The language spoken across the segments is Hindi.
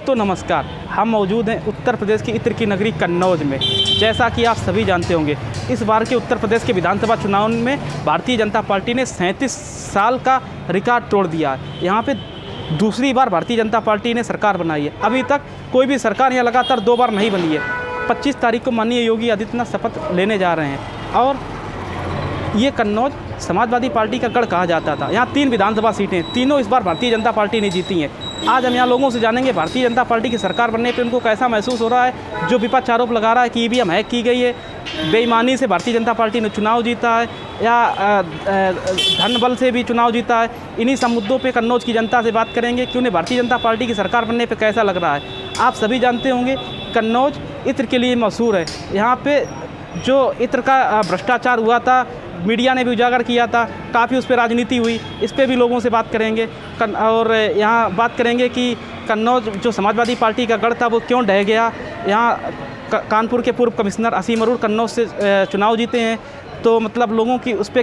दोस्तों नमस्कार, हम मौजूद हैं उत्तर प्रदेश की इत्र की नगरी कन्नौज में। जैसा कि आप सभी जानते होंगे, इस बार के उत्तर प्रदेश के विधानसभा चुनाव में भारतीय जनता पार्टी ने 37 साल का रिकॉर्ड तोड़ दिया है। यहाँ पे दूसरी बार भारतीय जनता पार्टी ने सरकार बनाई है। अभी तक कोई भी सरकार यहाँ लगातार 2 बार नहीं बनी है। 25 तारीख को माननीय योगी आदित्यनाथ शपथ लेने जा रहे हैं और ये कन्नौज समाजवादी पार्टी का गढ़ कहा जाता था। यहाँ 3 विधानसभा सीटें, तीनों इस बार भारतीय जनता पार्टी ने जीती हैं। आज हम यहाँ लोगों से जानेंगे भारतीय जनता पार्टी की सरकार बनने पे उनको कैसा महसूस हो रहा है। जो विपक्ष आरोप लगा रहा है कि ईवीएम हैक की गई है, बेईमानी से भारतीय जनता पार्टी ने चुनाव जीता है या धन बल से भी चुनाव जीता है, इन्हीं सब मुद्दों पे कन्नौज की जनता से बात करेंगे कि उन्हें भारतीय जनता पार्टी की सरकार बनने पे कैसा लग रहा है। आप सभी जानते होंगे कन्नौज इत्र के लिए मशहूर है। यहाँ पे जो इत्र का भ्रष्टाचार हुआ था, मीडिया ने भी उजागर किया था, काफ़ी उस पर राजनीति हुई, इस पर भी लोगों से बात करेंगे। और यहाँ बात करेंगे कि कन्नौज जो समाजवादी पार्टी का गढ़ था वो क्यों ढह गया। यहाँ कानपुर के पूर्व कमिश्नर असीम अरोड़ा कन्नौज से चुनाव जीते हैं, तो मतलब लोगों की उस पर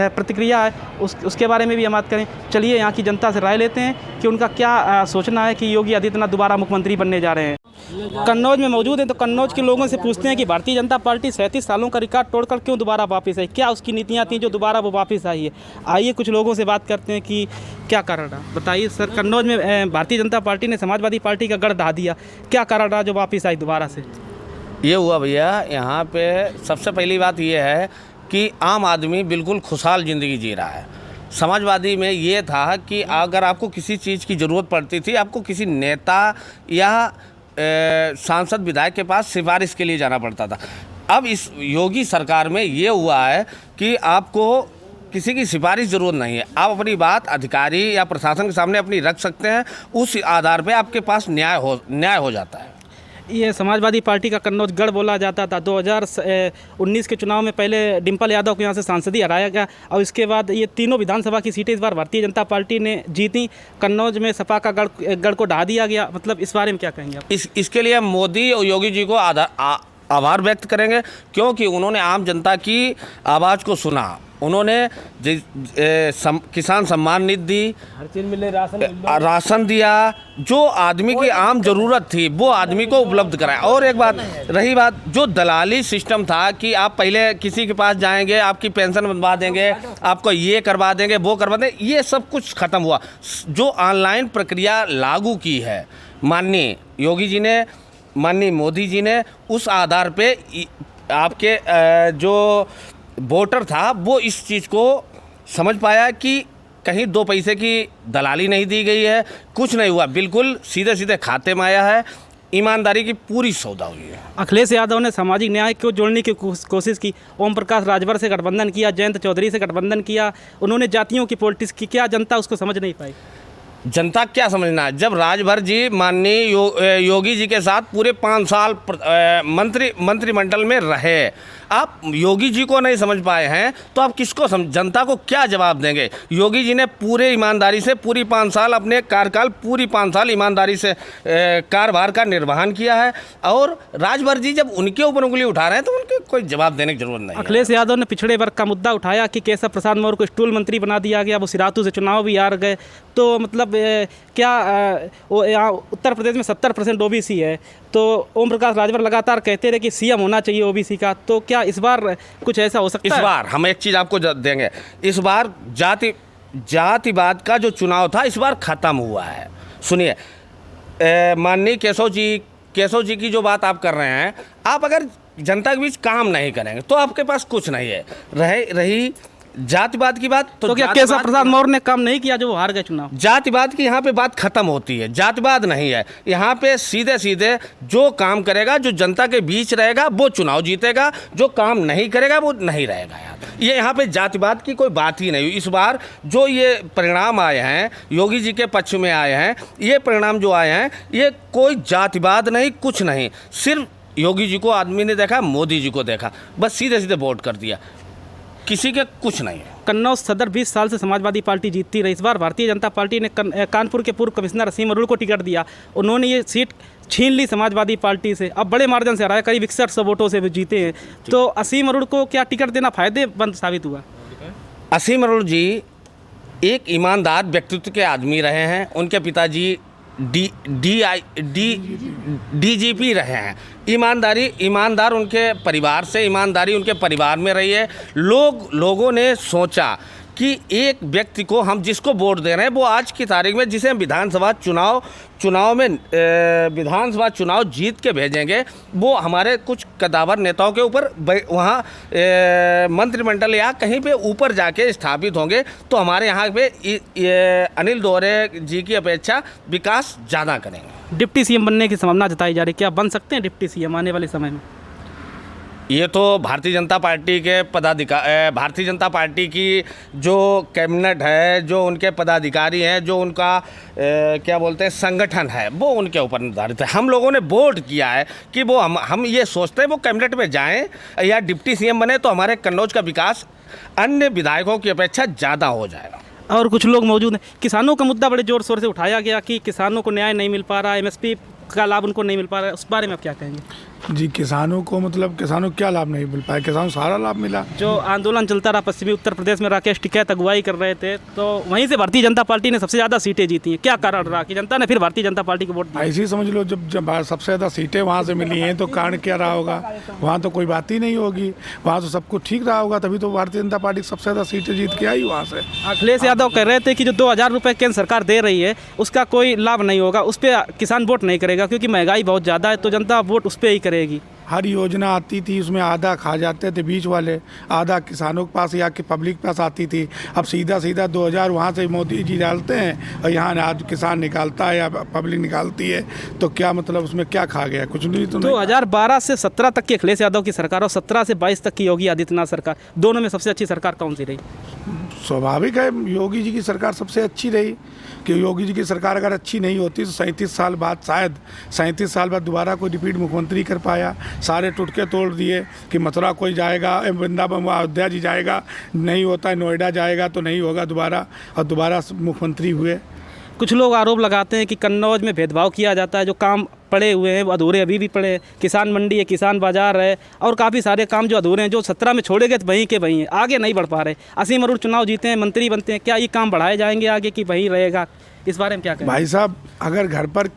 प्रतिक्रिया है, उसके बारे में भी हम बात करें। चलिए यहाँ की जनता से राय लेते हैं कि उनका क्या सोचना है कि योगी आदित्यनाथ दोबारा मुख्यमंत्री बनने जा रहे हैं। कन्नौज में मौजूद हैं तो कन्नौज के लोगों से पूछते हैं कि भारतीय जनता पार्टी 37 सालों का रिकॉर्ड तोड़कर क्यों दोबारा वापस आई, क्या उसकी नीतियाँ थी जो दोबारा वो वापस आई है। आइए कुछ लोगों से बात करते हैं कि क्या कारण रहा। बताइए सर, कन्नौज में भारतीय जनता पार्टी ने समाजवादी पार्टी का गढ़ ढा दिया, क्या कारण रहा जो वापस आई दोबारा से। ये हुआ भैया, यहाँ पे सबसे पहली बात ये है कि आम आदमी बिल्कुल खुशहाल ज़िंदगी जी रहा है। समाजवादी में ये था कि अगर आपको किसी चीज़ की ज़रूरत पड़ती थी, आपको किसी नेता या सांसद विधायक के पास सिफारिश के लिए जाना पड़ता था। अब इस योगी सरकार में ये हुआ है कि आपको किसी की सिफारिश ज़रूरत नहीं है, आप अपनी बात अधिकारी या प्रशासन के सामने अपनी रख सकते हैं, उस आधार पे आपके पास न्याय हो जाता है। ये समाजवादी पार्टी का कन्नौज गढ़ बोला जाता था। 2019 के चुनाव में पहले डिम्पल यादव को यहाँ से सांसदी हराया गया और इसके बाद ये तीनों विधानसभा की सीटें इस बार भारतीय जनता पार्टी ने जीती। कन्नौज में सपा का गढ़ को ढा दिया गया। मतलब इस बारे में क्या कहेंगे आप? इसके लिए मोदी और योगी जी को आभार व्यक्त करेंगे, क्योंकि उन्होंने आम जनता की आवाज़ को सुना। उन्होंने किसान सम्मान निधि दी, हर चीज़ मिले, राशन दिया, जो आदमी की आम ज़रूरत थी वो आदमी को उपलब्ध कराया। और एक बात रही बात, जो दलाली सिस्टम था कि आप पहले किसी के पास जाएंगे, आपकी पेंशन बनवा देंगे, आपको ये करवा देंगे, वो करवा देंगे, ये सब कुछ ख़त्म हुआ। जो ऑनलाइन प्रक्रिया लागू की है माननीय योगी जी ने, माननीय मोदी जी ने, उस आधार पे आपके जो वोटर था वो इस चीज़ को समझ पाया कि कहीं 2 पैसे की दलाली नहीं दी गई है, कुछ नहीं हुआ, बिल्कुल सीधे सीधे खाते में आया है, ईमानदारी की पूरी सौदा हुई है। अखिलेश यादव ने सामाजिक न्याय को जोड़ने की कोशिश की, ओम प्रकाश राजभर से गठबंधन किया, जयंत चौधरी से गठबंधन किया, उन्होंने जातियों की पॉलिटिक्स की, क्या जनता उसको समझ नहीं पाई? जनता क्या समझना है, जब राजभर जी माननीय योगी जी के साथ पूरे 5 साल मंत्रिमंडल में रहे, आप योगी जी को नहीं समझ पाए हैं तो आप किसको जनता को क्या जवाब देंगे। योगी जी ने पूरे ईमानदारी से पूरी 5 साल अपने कार्यकाल पूरी 5 साल ईमानदारी से कार्यभार का निर्वहन किया है, और राजभर जी जब उनके ऊपर उंगली उठा रहे हैं तो उनके कोई जवाब देने की जरूरत नहीं। अखिलेश यादव ने पिछड़े वर्ग का मुद्दा उठाया कि केशव प्रसाद मौर्य को स्टूल मंत्री बना दिया गया, वो सिरातू से चुनाव भी हार गए। तो मतलब क्या वो यहाँ उत्तर प्रदेश में 70% ओबीसी है, तो ओम प्रकाश राजभर लगातार कहते रहे कि सीएम होना चाहिए ओबीसी का, तो क्या इस बार कुछ ऐसा हो सकता है? इस बार हम एक चीज़ आपको देंगे, इस बार जातिवाद का जो चुनाव था इस बार ख़त्म हुआ है। सुनिए, माननीय केशव जी की जो बात आप कर रहे हैं, आप अगर जनता के बीच काम नहीं करेंगे तो आपके पास कुछ नहीं है। रही जातिवाद की बात, तो क्या केशव प्रसाद मौर्य ने काम नहीं किया जो हार गए चुनाव? जातिवाद की यहाँ पे बात खत्म होती है, जातिवाद नहीं है यहाँ पे। सीधे सीधे जो काम करेगा, जो जनता के बीच रहेगा वो चुनाव जीतेगा, जो काम नहीं करेगा वो नहीं रहेगा। यार ये यहाँ पे जातिवाद की कोई बात ही नहीं हुई। इस बार जो ये परिणाम आए हैं, योगी जी के पक्ष में आए हैं, ये परिणाम जो आए हैं, ये कोई जातिवाद नहीं, कुछ नहीं। सिर्फ योगी जी को आदमी ने देखा, मोदी जी को देखा, बस सीधे सीधे वोट कर दिया, किसी के कुछ नहीं है। कन्नौज सदर 20 साल से समाजवादी पार्टी जीतती रही। इस बार भारतीय जनता पार्टी ने कानपुर के पूर्व कमिश्नर असीम अरोड़ा को टिकट दिया, उन्होंने ये सीट छीन ली समाजवादी पार्टी से, अब बड़े मार्जिन से हराया, करीब 6100 वोटों से भी जीते हैं। तो असीम अरोड़ा को क्या टिकट देना फायदेमंद साबित हुआ? असीम अरोड़ा जी एक ईमानदार व्यक्तित्व के आदमी रहे हैं। उनके पिताजी DGP रहे हैं। ईमानदार उनके परिवार से, ईमानदारी उनके परिवार में रही है। लोगों ने सोचा कि एक व्यक्ति को हम जिसको वोट दे रहे हैं वो आज की तारीख में जिसे हम विधानसभा चुनाव जीत के भेजेंगे, वो हमारे कुछ कदावर नेताओं के ऊपर वहाँ मंत्रिमंडल या कहीं पे ऊपर जाके स्थापित होंगे, तो हमारे यहाँ पे अनिल दोहरे जी की अपेक्षा विकास ज़्यादा करेंगे। डिप्टी सीएम बनने की संभावना जताई जा रही है, क्या बन सकते हैं डिप्टी सीएम आने वाले समय में? ये तो भारतीय जनता पार्टी के भारतीय जनता पार्टी की जो कैबिनेट है, जो उनके पदाधिकारी हैं, जो उनका क्या बोलते हैं संगठन है, वो उनके ऊपर निर्धारित है। हम लोगों ने वोट किया है कि वो हम ये सोचते हैं वो कैबिनेट में जाएं या डिप्टी सीएम बने तो हमारे कन्नौज का विकास अन्य विधायकों की अपेक्षा ज़्यादा हो जाएगा। और कुछ लोग मौजूद हैं। किसानों का मुद्दा बड़े ज़ोर शोर से उठाया गया कि किसानों को न्याय नहीं मिल पा रहा, MSP का लाभ उनको नहीं मिल पा रहा है, उस बारे में आप क्या कहेंगे? जी, किसानों को किसानों को क्या लाभ नहीं मिल पाया? किसानों को सारा लाभ मिला। जो आंदोलन चलता रहा पश्चिमी उत्तर प्रदेश में, राकेश टिकैत अगुवाई कर रहे थे, तो वहीं से भारतीय जनता पार्टी ने सबसे ज़्यादा सीटें जीती हैं। क्या कारण रहा कि जनता ने फिर भारतीय जनता पार्टी को वोट दिया? ऐसे ही समझ लो, जब सबसे ज़्यादा सीटें वहाँ से मिली हैं तो कारण क्या रहा होगा? वहाँ तो कोई बात ही नहीं होगी, वहाँ तो सब कुछ ठीक रहा होगा, तभी तो भारतीय जनता पार्टी सबसे ज़्यादा सीटें जीत के आई वहाँ से। अखिलेश यादव कह रहे थे कि जो 2000 रुपये केंद्र सरकार दे रही है उसका कोई लाभ नहीं होगा, उस पर किसान वोट नहीं करेगा क्योंकि महंगाई बहुत ज़्यादा है, तो जनता वोट उस पर ही करेगी। हर योजना आती थी उसमें आधा खा जाते थे बीच वाले, आधा किसानों के पास या कि पब्लिक के पास आती थी। अब सीधा 2000 वहाँ से मोदी जी डालते हैं और यहाँ आज किसान निकालता है या पब्लिक निकालती है, तो क्या मतलब उसमें क्या खा गया? कुछ नहीं। तो 2012 से 17 तक की अखिलेश यादव की सरकार और 17 से 22 तक की योगी आदित्यनाथ सरकार, दोनों में सबसे अच्छी सरकार कौन सी रही? स्वाभाविक है योगी जी की सरकार सबसे अच्छी रही, कि योगी जी की सरकार अगर अच्छी नहीं होती तो 37 साल बाद दोबारा कोई रिपीट मुख्यमंत्री कर पाया। सारे टुटके तोड़ दिए कि मथुरा कोई जाएगा, वृंदावन अयोध्या जी जाएगा, नहीं होता है, नोएडा जाएगा तो नहीं होगा दोबारा, और दोबारा मुख्यमंत्री हुए। कुछ लोग आरोप लगाते हैं कि कन्नौज में भेदभाव किया जाता है, जो काम पड़े हुए हैं वो अधूरे अभी भी पड़े हैं। किसान मंडी है, किसान बाजार है, और काफ़ी सारे काम जो अधूरे हैं, जो 17 में छोड़े गए वहीं के वहीं हैं, आगे नहीं बढ़ पा रहे। असीम अरुण चुनाव जीते हैं, मंत्री बनते हैं, क्या ये काम बढ़ाए जाएंगे आगे कि वहीं रहेगा? इस बारे में क्या कहें? भाई साहब, अगर घर पर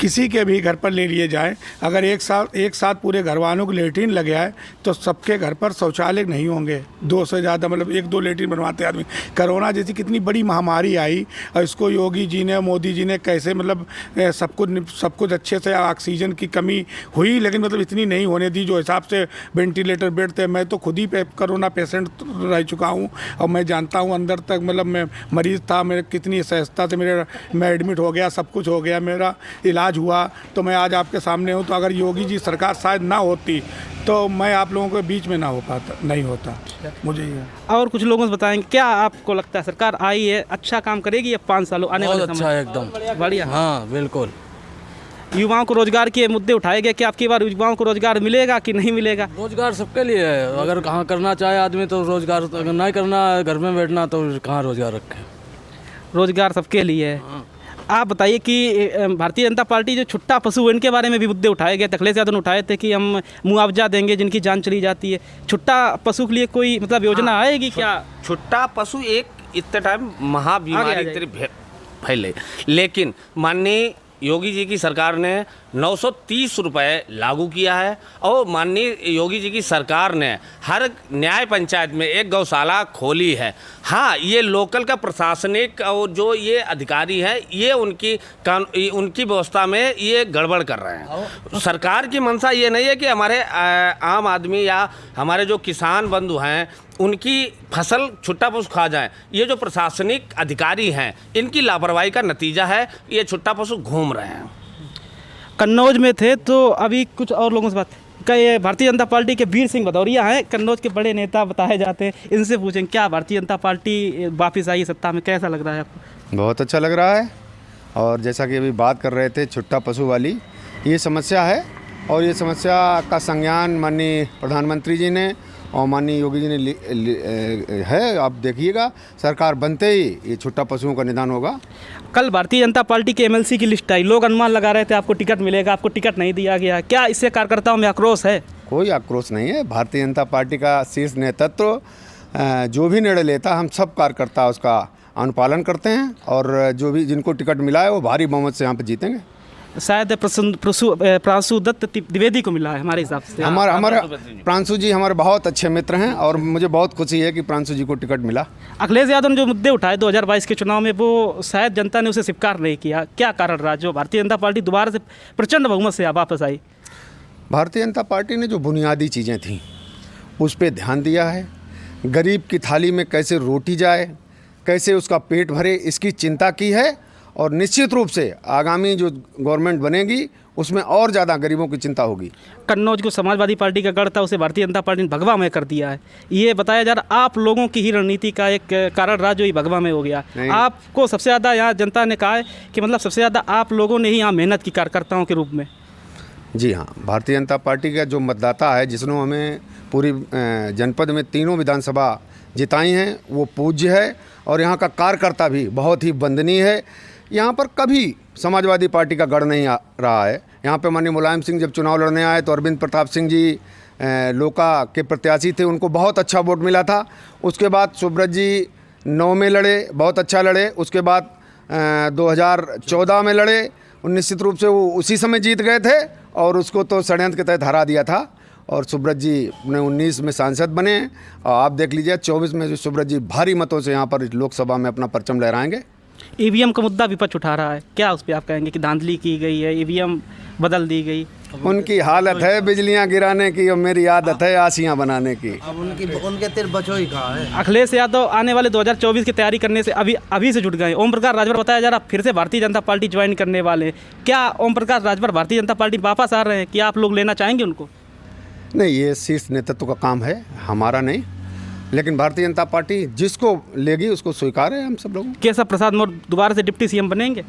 किसी के भी घर पर ले लिए जाए, अगर एक साथ पूरे घर वालों को लेटरिन लगे आए तो सबके घर पर शौचालय नहीं होंगे। 2 से ज़्यादा, मतलब 1-2 लेटरिन बनवाते आदमी। कोरोना जैसी कितनी बड़ी महामारी आई और इसको योगी जी ने, मोदी जी ने कैसे मतलब सब कुछ अच्छे से, ऑक्सीजन की कमी हुई लेकिन मतलब इतनी नहीं होने दी जो हिसाब से वेंटिलेटर बेड थे। मैं तो खुद ही कोरोना पेशेंट रह चुका हूँ और मैं जानता हूँ अंदर तक, मतलब मैं मरीज़ था, मेरे कितनी सहजता से मैं एडमिट हो गया, सब कुछ हो गया, मेरा इलाज हुआ, तो मैं आज आपके सामने हूँ। तो अगर योगी जी सरकार शायद ना होती तो मैं आप लोगों के बीच में नहीं होता। मुझे ये और कुछ लोगों से बताएंगे, क्या आपको लगता है सरकार आई है अच्छा काम करेगी या 5 सालों आने वाले समय? अच्छा है, एकदम बढ़िया। हाँ बिल्कुल। युवाओं को रोजगार के मुद्दे उठाए गए, क्या आपकी बार युवाओं को रोजगार मिलेगा कि नहीं मिलेगा? रोजगार सबके लिए है, अगर कहाँ करना चाहे आदमी तो रोजगार, अगर नहीं करना है, घर में बैठना, तो कहाँ रोजगार रखे? रोजगार सबके लिए है। आप बताइए कि भारतीय जनता पार्टी जो छुट्टा पशु, इनके बारे में भी मुद्दे उठाए गए। अखिलेश यादव ने उठाए थे कि हम मुआवजा देंगे जिनकी जान चली जाती है। छुट्टा पशु के लिए कोई मतलब योजना आएगी क्या? छुट्टा पशु एक इतने टाइम महाबीमारी फैले, लेकिन माननीय योगी जी की सरकार ने 930 रुपये लागू किया है और माननीय योगी जी की सरकार ने हर न्याय पंचायत में एक गौशाला खोली है। हाँ, ये लोकल का प्रशासनिक और जो ये अधिकारी हैं ये उनकी व्यवस्था में ये गड़बड़ कर रहे हैं। सरकार की मंशा ये नहीं है कि हमारे आम आदमी या हमारे जो किसान बंधु हैं उनकी फसल छुट्टा पशु खा जाए। ये जो प्रशासनिक अधिकारी हैं इनकी लापरवाही का नतीजा है, ये छुट्टा पशु घूम रहे हैं। कन्नौज में थे तो अभी कुछ और लोगों से बात कई, भारतीय जनता पार्टी के वीर सिंह भदौरिया हैं, कन्नौज के बड़े नेता बताए जाते हैं, इनसे पूछें क्या भारतीय जनता पार्टी वापस आई सत्ता में, कैसा लग रहा है आपको? बहुत अच्छा लग रहा है। और जैसा कि अभी बात कर रहे थे छुट्टा पशु वाली, ये समस्या है और ये समस्या का संज्ञान माननीय प्रधानमंत्री जी ने और माननीय योगी जी ने है। आप देखिएगा सरकार बनते ही ये छुट्टा पशुओं का निदान होगा। कल भारतीय जनता पार्टी के MLC की लिस्ट आई, लोग अनुमान लगा रहे थे आपको टिकट मिलेगा, आपको टिकट नहीं दिया गया। क्या इससे कार्यकर्ताओं में आक्रोश है? कोई आक्रोश नहीं है। भारतीय जनता पार्टी का शीर्ष नेतृत्व जो भी निर्णय लेता, हम सब कार्यकर्ता उसका अनुपालन करते हैं और जो भी जिनको टिकट मिला है वो भारी बहुमत से यहाँ पे जीतेंगे। शायद प्रांशु दत्त द्विवेदी को मिला है हमारे हिसाब से। हमारे प्रांशु जी हमारे बहुत अच्छे मित्र हैं और मुझे बहुत खुशी है कि प्रांशु जी को टिकट मिला। अखिलेश यादव ने जो मुद्दे उठाए 2022 के चुनाव में, वो शायद जनता ने उसे स्वीकार नहीं किया। क्या कारण रहा जो भारतीय जनता पार्टी दोबारा से प्रचंड बहुमत से वापस आई? भारतीय जनता पार्टी ने जो बुनियादी चीज़ें थीं उस पर ध्यान दिया है। गरीब की थाली में कैसे रोटी जाए, कैसे उसका पेट भरे, इसकी चिंता की है। और निश्चित रूप से आगामी जो गवर्नमेंट बनेगी उसमें और ज़्यादा गरीबों की चिंता होगी। कन्नौज को समाजवादी पार्टी का गढ़ था, उसे भारतीय जनता पार्टी ने भगवा में कर दिया है। ये बताया जा रहा आप लोगों की ही रणनीति का एक कारण रहा जो ये भगवा में हो गया। आपको सबसे ज़्यादा यहाँ जनता ने कहा है कि मतलब सबसे ज़्यादा आप लोगों ने ही यहाँ मेहनत की कार्यकर्ताओं के रूप में। जी हाँ, भारतीय जनता पार्टी का जो मतदाता है जिसने हमें पूरी जनपद में तीनों विधानसभा जिताई हैं वो पूज्य है और यहाँ का कार्यकर्ता भी बहुत ही वंदनीय है। यहाँ पर कभी समाजवादी पार्टी का गढ़ नहीं रहा है। यहाँ पे माननीय मुलायम सिंह जब चुनाव लड़ने आए तो अरविंद प्रताप सिंह जी लोका के प्रत्याशी थे, उनको बहुत अच्छा वोट मिला था। उसके बाद सुब्रत जी 9 में लड़े, बहुत अच्छा लड़े। उसके बाद 2014 में लड़े, निश्चित रूप से वो उसी समय जीत गए थे और उसको तो षड्यंत्र के तहत हरा दिया था। और सुब्रत जी ने 19 में सांसद बने और आप देख लीजिए 24 में सुब्रत जी भारी मतों से यहाँ पर लोकसभा में अपना परचम लहराएंगे। ईवीएम का मुद्दा विपक्ष उठा रहा है, क्या उस पर आप कहेंगे कि धांधली की गई है, ईवीएम बदल दी गई? उनकी हालत है बिजलियां गिराने की और मेरी आदत है आसियां बनाने की। अब उनके तिर बचो ही कहाँ है। अखिलेश यादव आने वाले 2024 की तैयारी करने से अभी से जुट गए। ओम प्रकाश राजभर बताया जा रहा फिर से भारतीय जनता पार्टी ज्वाइन करने वाले हैं। क्या ओम प्रकाश राजभर भारतीय जनता पार्टी वापस आ रहे हैं? क्या आप लोग लेना चाहेंगे उनको? नहीं, ये शीर्ष नेतृत्व का काम है, हमारा नहीं। लेकिन भारतीय जनता पार्टी जिसको लेगी उसको स्वीकार है हम सब लोगों। केशव प्रसाद मौर्य दोबारा से डिप्टी सीएम बनेंगे?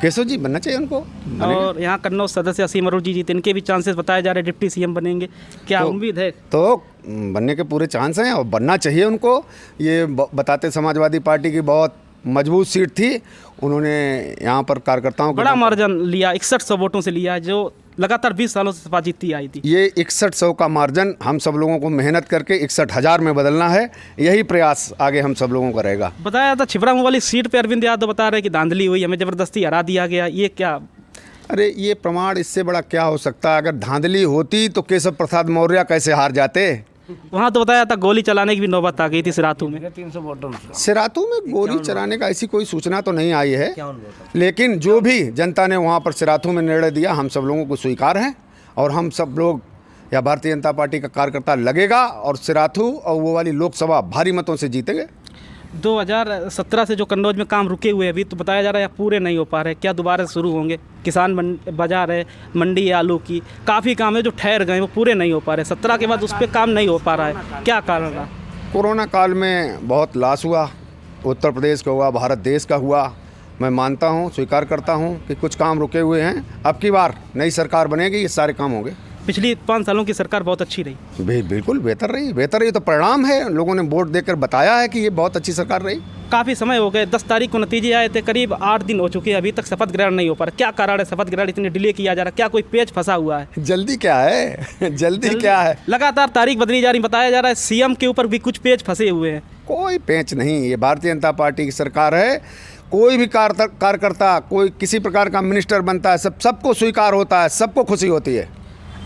केशव जी बनना चाहिए उनको। और यहाँ कन्नौज सदस्य असीम अरोड़ा जी इनके भी चांसेस बताए जा रहे हैं डिप्टी सीएम बनेंगे, क्या उम्मीद है? तो बनने के पूरे चांस हैं और बनना चाहिए उनको। ये बताते समाजवादी पार्टी की बहुत मजबूत सीट थी, उन्होंने यहाँ पर कार्यकर्ताओं को बड़ा मार्जिन लिया, 6100 वोटों से लिया, जो लगातार 20 सालों से सपा जीतती आई थी। ये 6100 का मार्जिन हम सब लोगों को मेहनत करके 61,000 में बदलना है। यही प्रयास आगे हम सब लोगों का रहेगा। बताया था छिबरामऊ वाली सीट पे अरविंद यादव बता रहे कि धांधली हुई, हमें ज़बरदस्ती हरा दिया गया, ये क्या? अरे ये प्रमाण इससे बड़ा क्या हो सकता है? अगर धांधली होती तो केशव प्रसाद मौर्य कैसे हार जाते? वहाँ तो बताया था गोली चलाने की भी नौबत आ गई थी सिराथू में। सिराथू में गोली चलाने का ऐसी कोई सूचना तो नहीं आई है, लेकिन जो भी जनता ने वहाँ पर सिराथू में निर्णय दिया हम सब लोगों को स्वीकार है और हम सब लोग या भारतीय जनता पार्टी का कार्यकर्ता लगेगा और सिराथू और वो वाली लोकसभा भारी मतों से जीतेंगे। 2017 से जो कन्नौज में काम रुके हुए अभी तो बताया जा रहा है पूरे नहीं हो पा रहे, क्या दोबारा शुरू होंगे? किसान बाजार है, मंडी है आलू की, काफ़ी काम है जो ठहर गए, वो पूरे नहीं हो पा रहे। 17 के बाद उस पर काम नहीं हो पा रहा है, क्या कारण रहा? कोरोना काल में बहुत लॉस हुआ, उत्तर प्रदेश का हुआ, भारत देश का हुआ। मैं मानता हूँ, स्वीकार करता हूँ कि कुछ काम रुके हुए हैं। अब की बार नई सरकार बनेगी, ये सारे काम होंगे। पिछली 5 सालों की सरकार बहुत अच्छी रही। बिल्कुल बेहतर रही तो परिणाम है, लोगों ने वोट देकर बताया है कि ये बहुत अच्छी सरकार रही। काफ़ी समय हो गए, 10 तारीख को नतीजे आए थे, करीब 8 दिन हो चुके हैं, अभी तक शपथ ग्रहण नहीं हो पा रहा। क्या कारण है शपथ ग्रहण इतने डिले किया जा रहा? क्या कोई पेच फंसा हुआ है? जल्दी क्या है जल्दी क्या है? लगातार तारीख बदली जा रही, बताया जा रहा है सीएम के ऊपर भी कुछ पेच फंसे हुए हैं। कोई पेच नहीं, ये भारतीय जनता पार्टी की सरकार है। कोई भी कार्यकर्ता कोई किसी प्रकार का मिनिस्टर बनता है, सबको स्वीकार होता है, सबको खुशी होती है।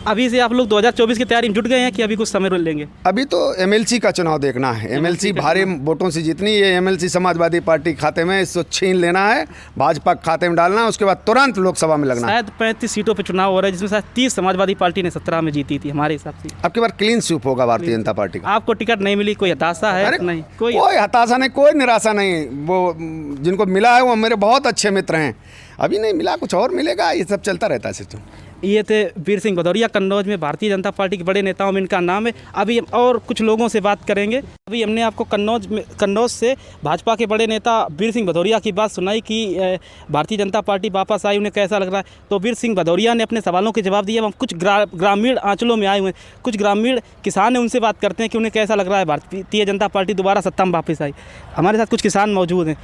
अभी से आप लोग 2024 की तैयारी में जुट गए हैं कि अभी कुछ समय लेंगे? अभी तो एमएलसी का चुनाव देखना है। एमएलसी भारी वोटों से जीतनी है। एमएलसी समाजवादी पार्टी खाते में इसको छीन लेना है, भाजपा खाते में डालना है, उसके बाद तुरंत लोकसभा में लगना है। शायद 35 सीटों पर चुनाव हो रहा है, जिसमें शायद 30 समाजवादी पार्टी ने 17 में जीती थी हमारे हिसाब से। अब की बार क्लीन स्वीप होगा भारतीय जनता पार्टी का। आपको टिकट नहीं मिली, कोई हताशा है? नहीं, कोई हताशा नहीं, कोई निराशा नहीं। वो जिनको मिला है वो मेरे बहुत अच्छे मित्र हैं। अभी नहीं मिला, कुछ और मिलेगा, ये सब चलता रहता है सिस्टम। ये थे वीर सिंह भदौरिया, कन्नौज में भारतीय जनता पार्टी के बड़े नेताओं में इनका नाम है। अभी हम और कुछ लोगों से बात करेंगे। अभी हमने आपको कन्नौज से भाजपा के बड़े नेता वीर सिंह भदौरिया की बात सुनाई कि भारतीय जनता पार्टी वापस आई, उन्हें कैसा लग रहा है। तो वीर सिंह भदौरिया ने अपने सवालों के जवाब दिए। हम कुछ ग्रामीण अंचलों में आए हुए हैं, कुछ ग्रामीण किसान हैं, उनसे बात करते हैं कि उन्हें कैसा लग रहा है भारतीय जनता पार्टी दोबारा सत्ता में वापस आई। हमारे साथ कुछ किसान मौजूद हैं।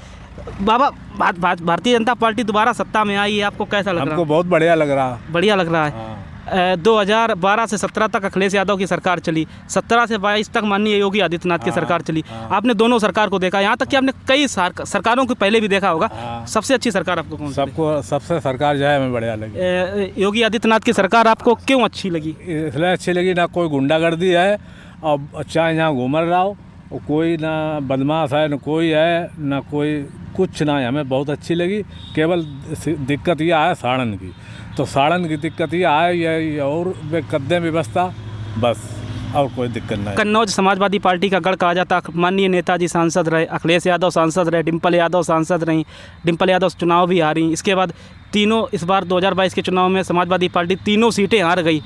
बाबा, भारतीय जनता पार्टी दोबारा सत्ता में आई है, आपको कैसा लग रहा है? हमको बहुत बढ़िया लग रहा है। बढ़िया लग रहा है। 2012 से 17 तक अखिलेश यादव की सरकार चली, 17 से 22 तक माननीय योगी आदित्यनाथ की सरकार चली। आपने दोनों सरकार को देखा, यहाँ तक कि आपने कई सरकारों को पहले भी देखा होगा। सबसे अच्छी सरकार आपको कौन सी लगी? सबको सबसे सरकार जो है हमें बढ़िया लगी। योगी आदित्यनाथ की सरकार आपको क्यों अच्छी लगी? इसलिए अच्छी लगी, ना कोई गुंडागर्दी है और चाहे यहाँ घूम रहा हो, और कोई ना बदमाश है, ना कोई है, ना कोई कुछ ना है। हमें बहुत अच्छी लगी। केवल दिक्कत यह है साड़न की, तो साड़न की दिक्कत यह है ये और कद्दे व्यवस्था, बस और कोई दिक्कत नहीं। कन्नौज समाजवादी पार्टी का गढ़ कहा जाता, माननीय नेताजी सांसद रहे, अखिलेश यादव सांसद रहे, डिम्पल यादव सांसद रहीं, डिम्पल यादव चुनाव भी हारी। इसके बाद तीनों इस बार 2022 के चुनाव में समाजवादी पार्टी तीनों सीटें हार गई।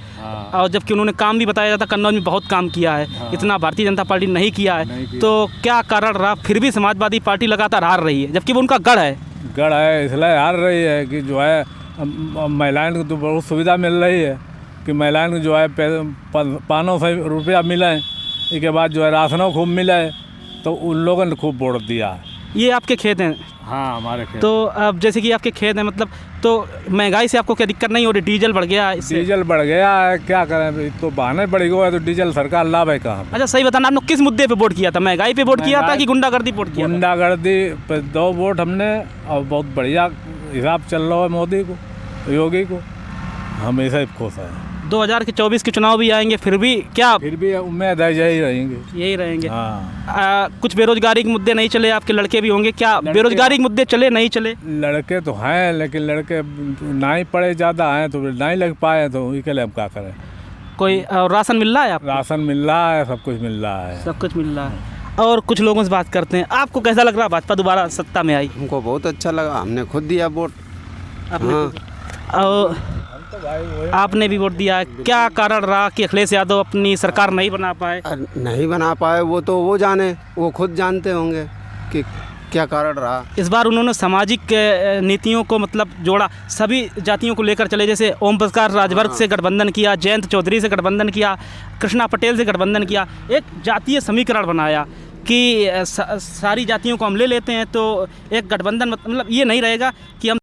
और जबकि उन्होंने काम भी बताया जाता कन्नौज में बहुत काम किया है, इतना भारतीय जनता पार्टी नहीं किया है। तो क्या कारण रहा फिर भी समाजवादी पार्टी लगातार हार रही है, जबकि वो उनका गढ़ है? गढ़ है इसलिए हार रही है कि जो है महिलाओं को तो बहुत सुविधा मिल रही है कि महिलाओं को जो है 500 रुपया मिले, इसके बाद जो है राशनों खूब मिले, तो उन लोगों ने खूब वोट दिया है। ये आपके खेत हैं? हाँ, हमारे खेत। तो अब जैसे कि आपके खेत हैं, मतलब तो महंगाई से आपको क्या दिक्कत नहीं हो रही? डीजल बढ़ गया है, डीजल बढ़ गया है, क्या करें, तो बहाने बढ़ गया है, तो डीजल सरकार लाभ है कहाँ? अच्छा सही बताना, आपने किस मुद्दे पे वोट किया था? महंगाई पे वोट किया था कि गुंडागर्दी वोट किया था? गुंडागर्दी पे 2 वोट हमने, और बहुत बढ़िया हिसाब चल रहा है मोदी को, योगी को, हमेशा ही खुश है। 2024 के चुनाव भी आएंगे, फिर भी क्या? फिर भी उम्मीद है यही रहेंगे। यही रहेंगे। हाँ। कुछ बेरोजगारी के मुद्दे नहीं चले? आपके लड़के भी होंगे, क्या बेरोजगारी के मुद्दे चले नहीं चले? लड़के तो हैं, लेकिन लड़के नहीं पढ़े ज़्यादा हैं, तो नहीं लग पाए, तो इसके लिए हम क्या करें। कोई राशन मिल रहा है आपको? राशन मिल रहा है, सब कुछ मिल रहा है। सब कुछ मिल रहा है। और कुछ लोगों से बात करते हैं, आपको कैसा लग रहा है भाजपा दोबारा सत्ता में आई? हमको बहुत अच्छा लगा, हमने खुद दिया वोट। और आपने भी वोट दिया है, क्या कारण रहा कि अखिलेश यादव अपनी सरकार नहीं बना पाए? नहीं बना पाए वो तो वो जाने, वो खुद जानते होंगे कि क्या कारण रहा। इस बार उन्होंने सामाजिक नीतियों को मतलब जोड़ा, सभी जातियों को लेकर चले, जैसे ओम प्रकाश राजभर से गठबंधन किया, जयंत चौधरी से गठबंधन किया, कृष्णा पटेल से गठबंधन किया, एक जातीय समीकरण बनाया कि सारी जातियों को हम ले लेते हैं, तो एक गठबंधन मतलब ये नहीं रहेगा कि हम